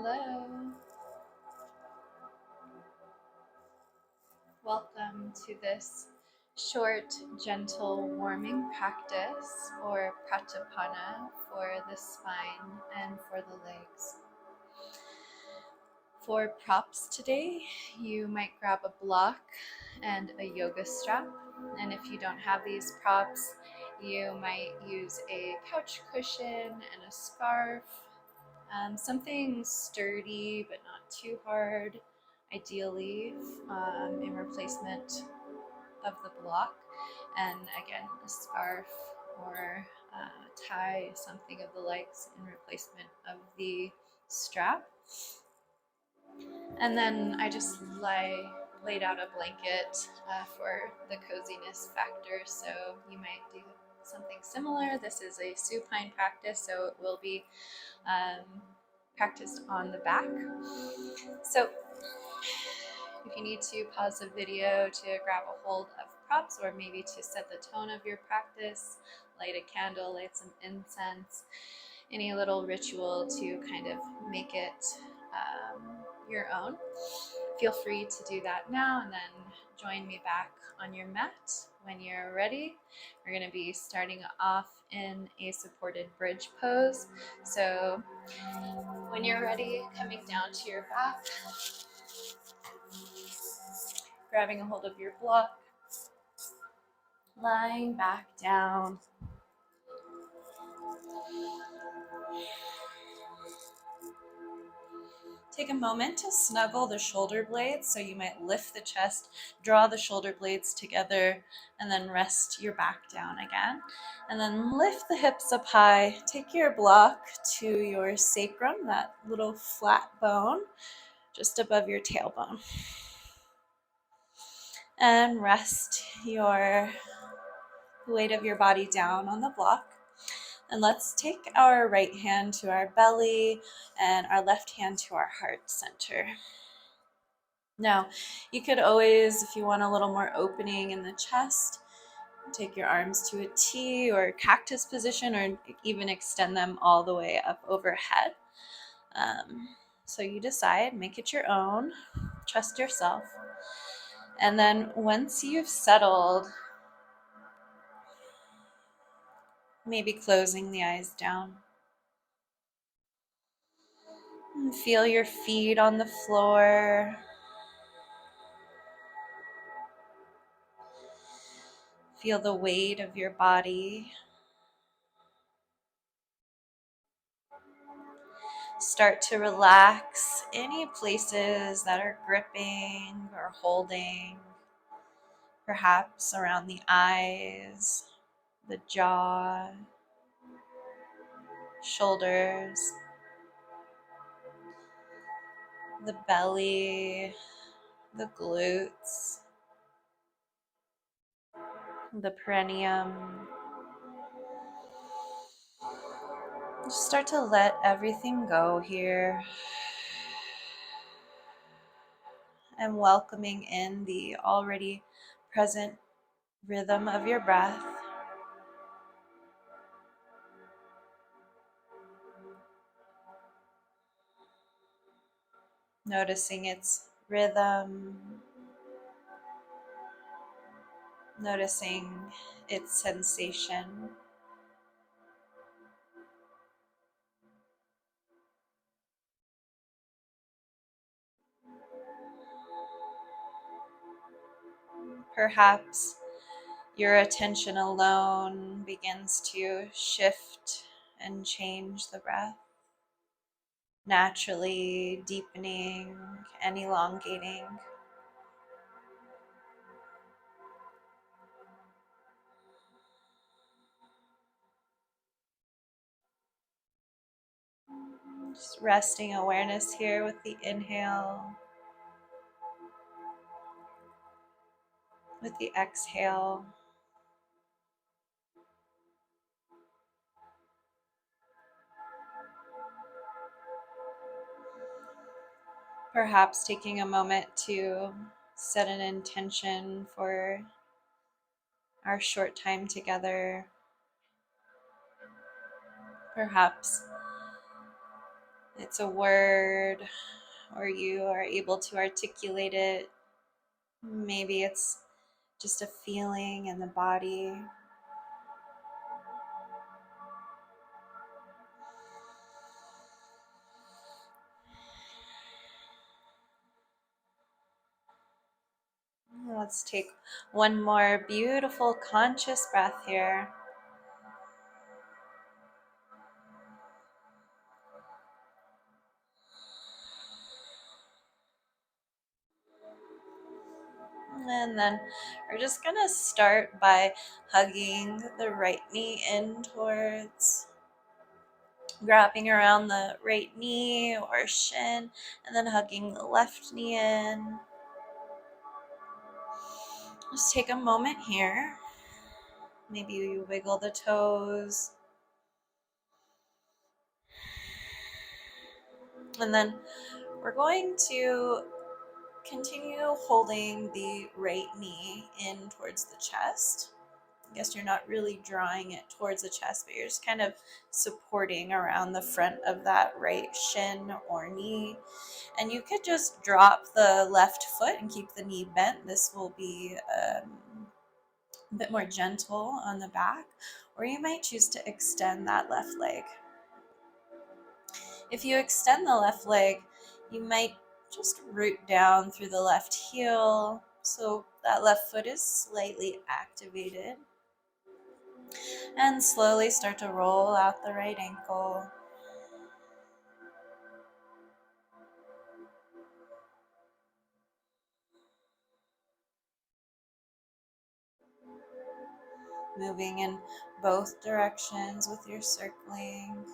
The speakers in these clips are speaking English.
Hello. Welcome to this short, gentle warming practice or pratapana for the spine and for the legs. For props today, you might grab a block and a yoga strap. And if you don't have these props, you might use a couch cushion and a scarf. Something sturdy but not too hard, ideally in replacement of the block. And again, a scarf or tie something of the legs in replacement of the strap. And then I just laid out a blanket for the coziness factor. So you might do something similar. This is a supine practice, so it will be practiced on the back. So if you need to pause the video to grab a hold of props or maybe to set the tone of your practice, light a candle, light some incense, any little ritual to kind of make it your own, feel free to do that now, and then join me back on your mat when you're ready. We're going to be starting off in a supported bridge pose. So when you're ready, coming down to your back, grabbing a hold of your block, lying back down. Take a moment to snuggle the shoulder blades. So you might lift the chest, draw the shoulder blades together, and then rest your back down again. And then lift the hips up high. Take your block to your sacrum, that little flat bone just above your tailbone. And rest the weight of your body down on the block. And let's take our right hand to our belly and our left hand to our heart center. Now, you could always, if you want a little more opening in the chest, take your arms to a T or cactus position, or even extend them all the way up overhead. So you decide, make it your own, trust yourself. And then once you've settled, maybe closing the eyes down. And feel your feet on the floor. Feel the weight of your body. Start to relax any places that are gripping or holding, perhaps around the eyes, the jaw, shoulders, the belly, the glutes, the perineum. Just start to let everything go here and welcoming in the already present rhythm of your breath. Noticing its rhythm, noticing its sensation. Perhaps your attention alone begins to shift and change the breath, naturally deepening and elongating. Just resting awareness here with the inhale, with the exhale. Perhaps taking a moment to set an intention for our short time together. Perhaps it's a word or you are able to articulate it. Maybe it's just a feeling in the body. Let's take one more beautiful conscious breath here. And then we're just going to start by hugging the right knee in towards, grabbing around the right knee or shin, and then hugging the left knee in. Just take a moment here. Maybe you wiggle the toes. And then we're going to continue holding the right knee in towards the chest. I guess you're not really drawing it towards the chest, but you're just kind of supporting around the front of that right shin or knee. And you could just drop the left foot and keep the knee bent. This will be a bit more gentle on the back, or you might choose to extend that left leg. If you extend the left leg, you might just root down through the left heel, so that left foot is slightly activated. And slowly start to roll out the right ankle. Moving in both directions with your circling.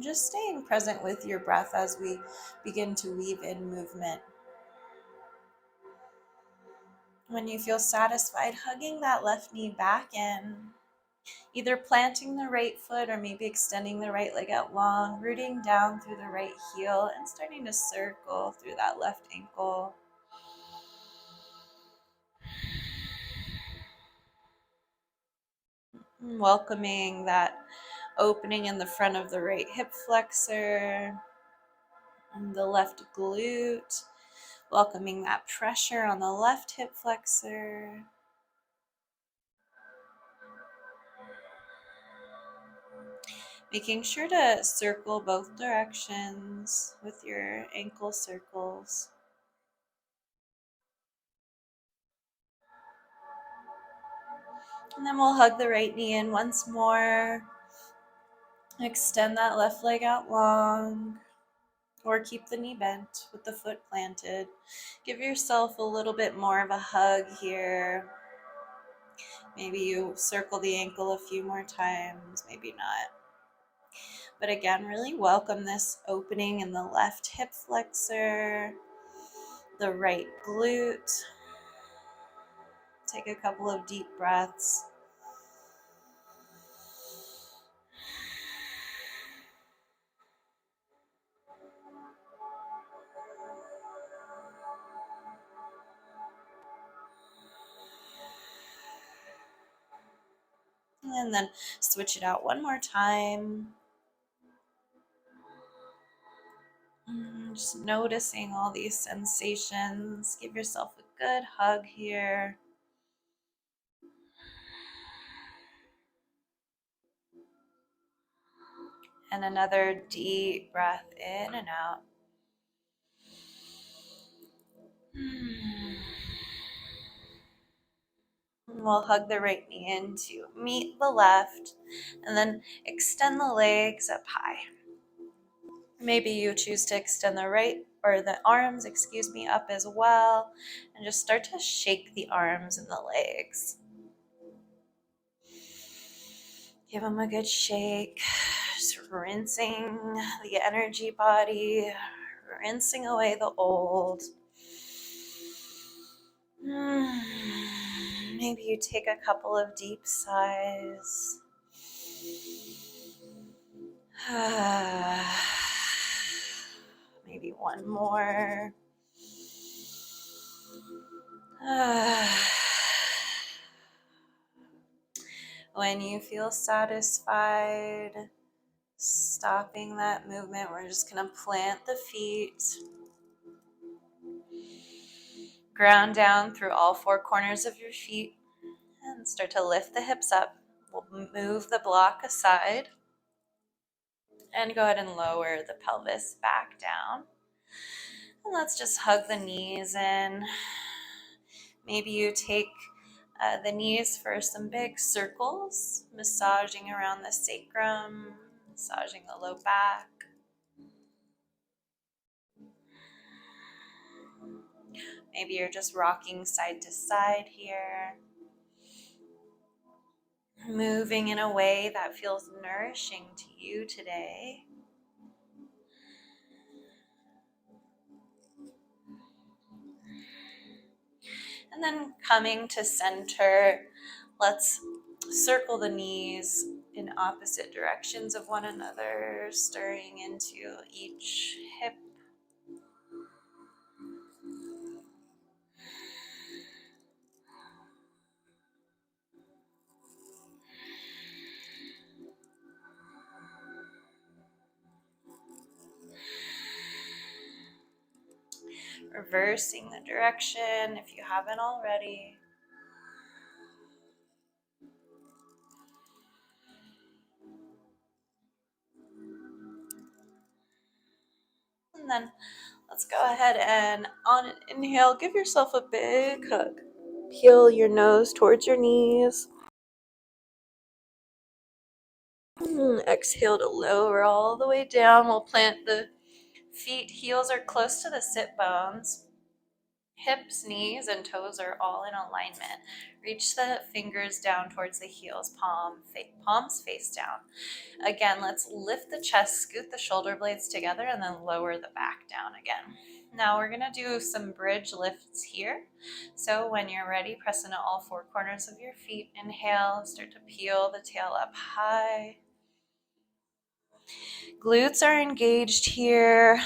Just staying present with your breath as we begin to weave in movement. When you feel satisfied, hugging that left knee back in, either planting the right foot or maybe extending the right leg out long, rooting down through the right heel and starting to circle through that left ankle. Welcoming that opening in the front of the right hip flexor and the left glute. Welcoming that pressure on the left hip flexor. Making sure to circle both directions with your ankle circles. And then we'll hug the right knee in once more. Extend that left leg out long, or keep the knee bent with the foot planted. Give yourself a little bit more of a hug here. Maybe you circle the ankle a few more times, maybe not. But again, really welcome this opening in the left hip flexor, the right glute. Take a couple of deep breaths. And then switch it out one more time. Just noticing all these sensations. Give yourself a good hug here. And another deep breath in and out. We'll hug the right knee in to meet the left, and then extend the legs up high. Maybe you choose to extend the right or the arms, up as well, and just start to shake the arms and the legs. Give them a good shake, just rinsing the energy body, rinsing away the old. Maybe you take a couple of deep sighs. Maybe one more. When you feel satisfied, stopping that movement, we're just going to plant the feet, ground down through all four corners of your feet, and start to lift the hips up. We'll move the block aside and go ahead and lower the pelvis back down. And let's just hug the knees in. Maybe you take the knees for some big circles, massaging around the sacrum, massaging the low back. Maybe you're just rocking side to side here, moving in a way that feels nourishing to you today. And then coming to center, let's circle the knees in opposite directions of one another, stirring into each hip. Reversing the direction if you haven't already. And then let's go ahead and on an inhale, give yourself a big hug. Peel your nose towards your knees. Exhale to lower all the way down. We'll plant the feet. Heels are close to the sit bones. Hips, knees, and toes are all in alignment. Reach the fingers down towards the heels, palms face down. Again, let's lift the chest, scoot the shoulder blades together, and then lower the back down again. Now we're going to do some bridge lifts here. So when you're ready, press into all four corners of your feet. Inhale, start to peel the tail up high. Glutes are engaged here.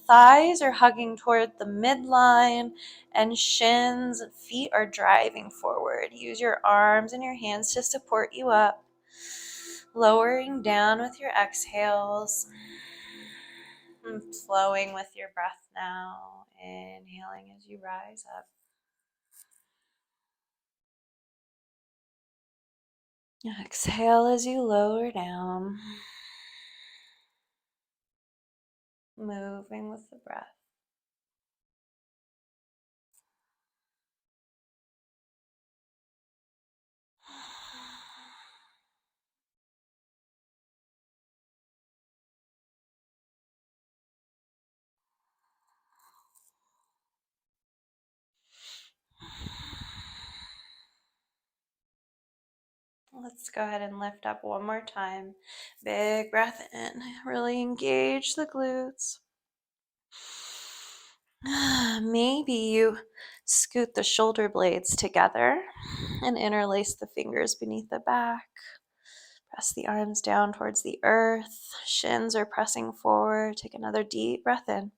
Thighs are hugging toward the midline, and shins and feet are driving forward. Use your arms and your hands to support you up. Lowering down with your exhales. And flowing with your breath now. Inhaling as you rise up. Exhale as you lower down. Moving with the breath. Let's go ahead and lift up one more time. Big breath in. Really engage the glutes. Maybe you scoot the shoulder blades together and interlace the fingers beneath the back. Press the arms down towards the earth. Shins are pressing forward. Take another deep breath in.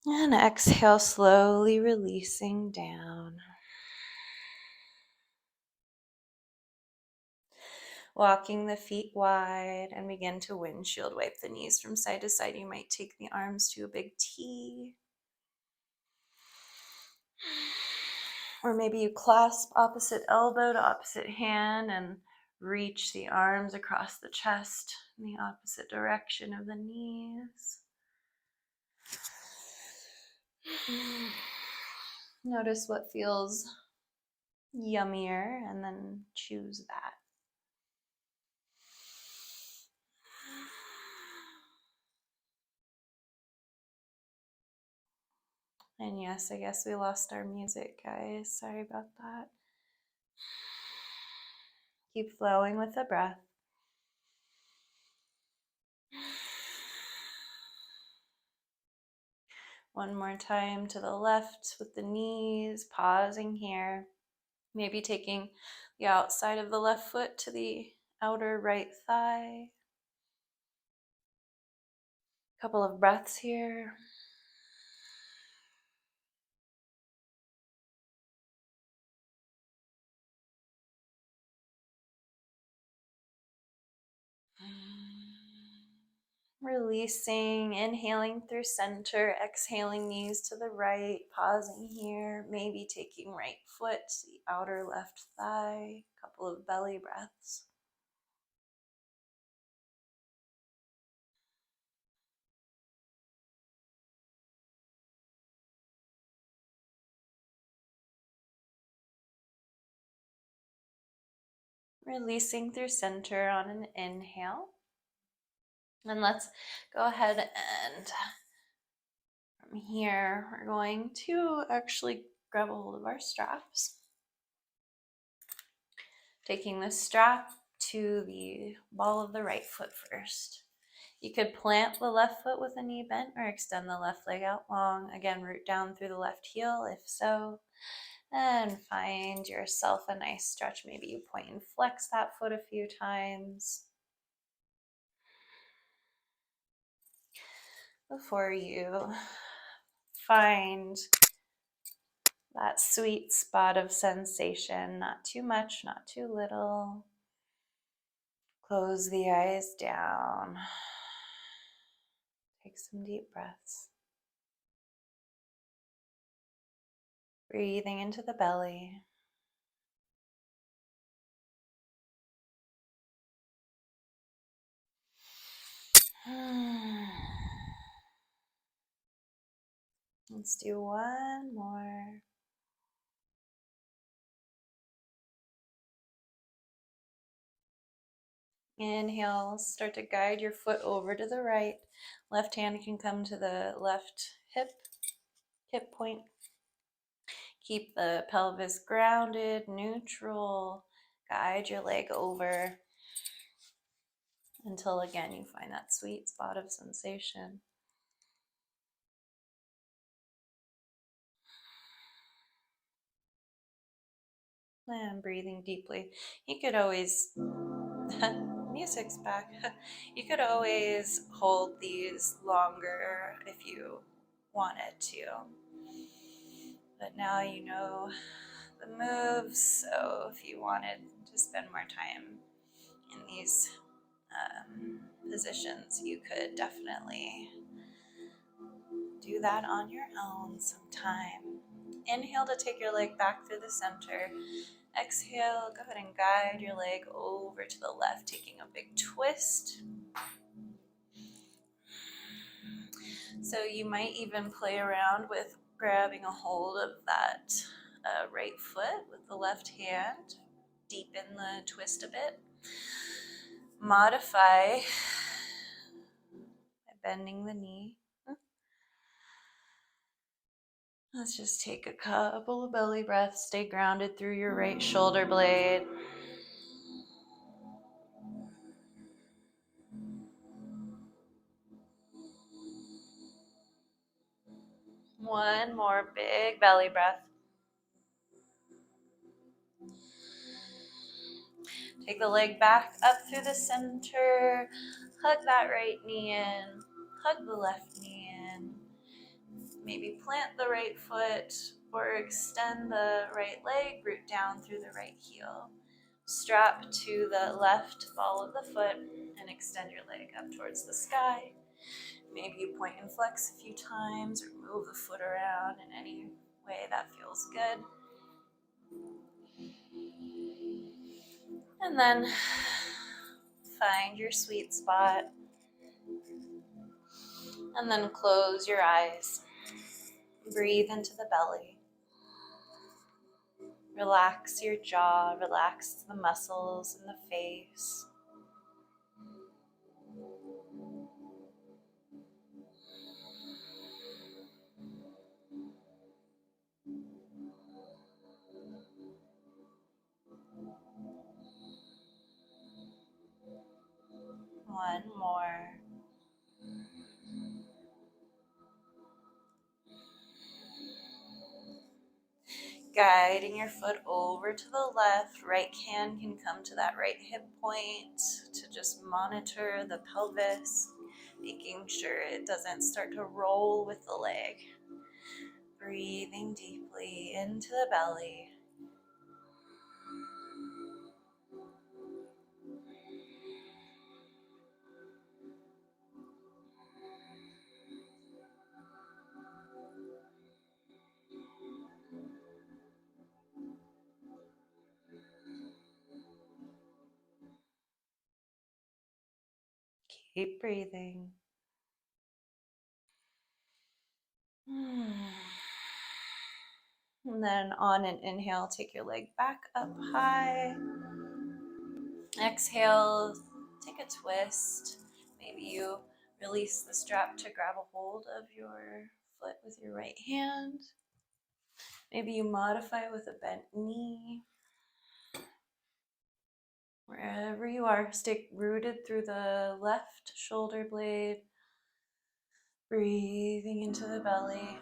And exhale, slowly releasing down. Walking the feet wide and begin to windshield wipe the knees from side to side. You might take the arms to a big T. Or maybe you clasp opposite elbow to opposite hand and reach the arms across the chest in the opposite direction of the knees. Notice what feels yummier and then choose that. And yes, I guess we lost our music, guys. Sorry about that. Keep flowing with the breath. One more time to the left with the knees, pausing here. Maybe taking the outside of the left foot to the outer right thigh. Couple of breaths here. Releasing, inhaling through center, exhaling knees to the right, pausing here, maybe taking right foot to the outer left thigh, couple of belly breaths. Releasing through center on an inhale. And let's go ahead and from here, we're going to actually grab a hold of our straps. Taking the strap to the ball of the right foot first. You could plant the left foot with a knee bent or extend the left leg out long. Again, root down through the left heel if so. And find yourself a nice stretch. Maybe you point and flex that foot a few times before you find that sweet spot of sensation. Not too much, not too little. Close the eyes down. Take some deep breaths. Breathing into the belly. Let's do one more. Inhale, start to guide your foot over to the right. Left hand can come to the left hip point. Keep the pelvis grounded, neutral. Guide your leg over until again you find that sweet spot of sensation. And breathing deeply. You could always, music's back. You could always hold these longer if you wanted to. But now you know the moves, so if you wanted to spend more time in these positions, you could definitely do that on your own sometime. Inhale to take your leg back through the center. Exhale, go ahead and guide your leg over to the left, taking a big twist. So you might even play around with grabbing a hold of that right foot with the left hand. Deepen the twist a bit. Modify by bending the knee. Let's just take a couple of belly breaths. Stay grounded through your right shoulder blade. One more big belly breath. Take the leg back up through the center. Hug that right knee in. Hug the left knee in. Maybe plant the right foot or extend the right leg, root down through the right heel. Strap to the left ball of the foot and extend your leg up towards the sky. Maybe you point and flex a few times or move the foot around in any way that feels good. And then find your sweet spot. And then close your eyes. Breathe into the belly. Relax your jaw, relax the muscles in the face. One more. Guiding your foot over to the left. Right hand can come to that right hip point to just monitor the pelvis, making sure it doesn't start to roll with the leg. Breathing deeply into the belly. Keep breathing. And then on an inhale, take your leg back up high. Exhale, take a twist. Maybe you release the strap to grab a hold of your foot with your right hand. Maybe you modify with a bent knee. Wherever you are, stay rooted through the left shoulder blade. Breathing into the belly.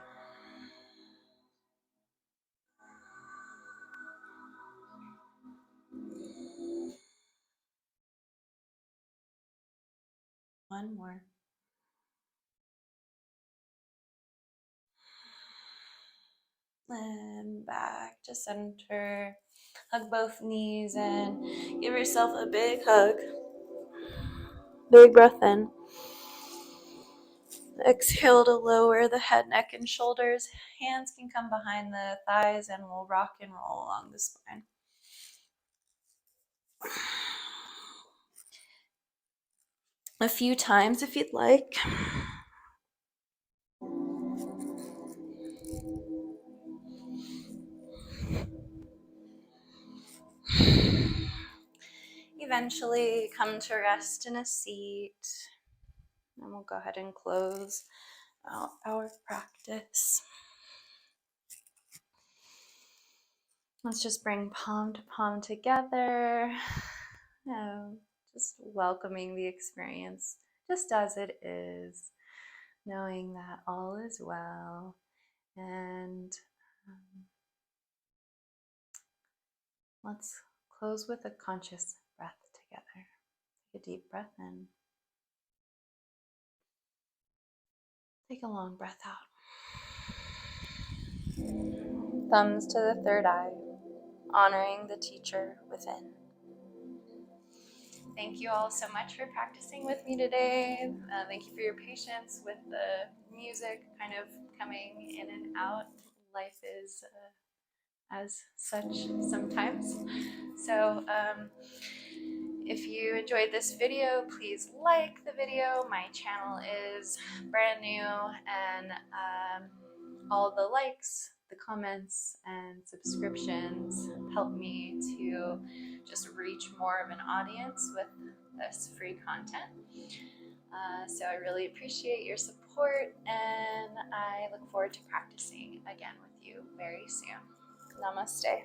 One more. And back to center. Hug both knees and give yourself a big hug. Big breath in. Exhale to lower the head, neck, and shoulders. Hands can come behind the thighs and we'll rock and roll along the spine. A few times if you'd like. Eventually come to rest in a seat. And we'll go ahead and close out our practice. Let's just bring palm to palm together. Just welcoming the experience just as it is, knowing that all is well. And let's close with a conscious breath together. Take a deep breath in. Take a long breath out. Thumbs to the third eye, honoring the teacher within. Thank you all so much for practicing with me today. Thank you for your patience with the music kind of coming in and out. Life is as such sometimes. So if you enjoyed this video, please like the video. My channel is brand new, and all the likes, the comments, and subscriptions help me to just reach more of an audience with this free content. So I really appreciate your support, and I look forward to practicing again with you very soon. Namaste.